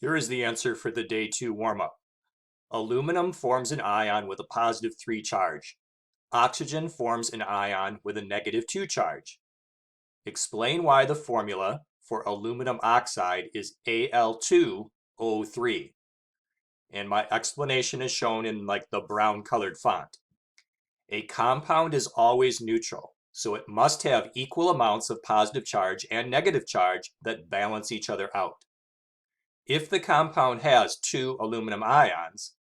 Here is the answer for the day 2 warm-up. Aluminum forms an ion with a positive 3 charge. Oxygen forms an ion with a negative 2 charge. Explain why the formula for aluminum oxide is Al2O3. And my explanation is shown in like the brown colored font. A compound is always neutral, so it must have equal amounts of positive charge and negative charge that balance each other out. If the compound has 2 aluminum ions,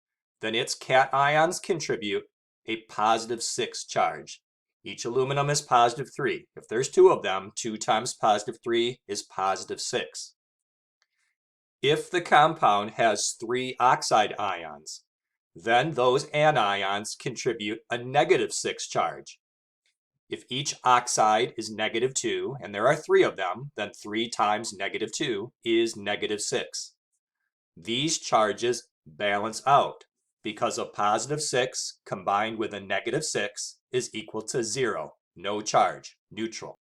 then its cations contribute a positive 6 charge. Each aluminum is positive 3. If there's 2 of them, 2 times positive 3 is positive 6. If the compound has 3 oxide ions, then those anions contribute a negative 6 charge. If each oxide is negative 2, and there are 3 of them, then 3 times negative 2 is negative 6. These charges balance out because a positive 6 combined with a negative 6 is equal to 0, no charge, neutral.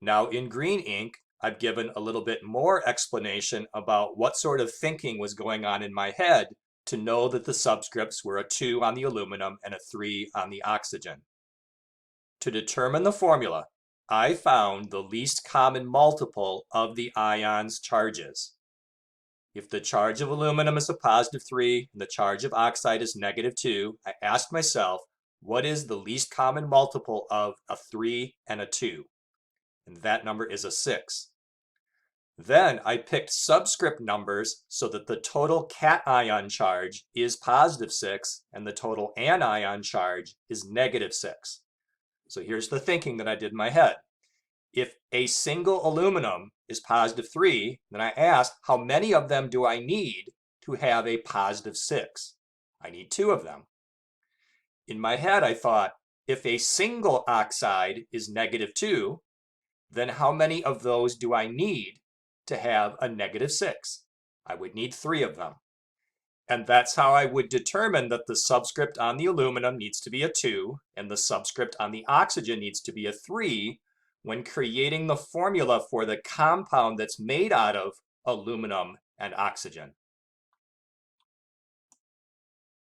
Now in green ink, I've given a little bit more explanation about what sort of thinking was going on in my head to know that the subscripts were a 2 on the aluminum and a 3 on the oxygen. To determine the formula, I found the least common multiple of the ion's charges. If the charge of aluminum is a positive 3 and the charge of oxide is negative 2, I asked myself, what is the least common multiple of a 3 and a 2? And that number is a 6. Then I picked subscript numbers so that the total cation charge is positive 6 and the total anion charge is negative 6. So here's the thinking that I did in my head. If a single aluminum is positive 3, then I asked how many of them do I need to have a positive 6? I need 2 of them. In my head I thought, if a single oxide is negative 2, then how many of those do I need to have a negative 6? I would need 3 of them. And that's how I would determine that the subscript on the aluminum needs to be a 2 and the subscript on the oxygen needs to be a 3 when creating the formula for the compound that's made out of aluminum and oxygen.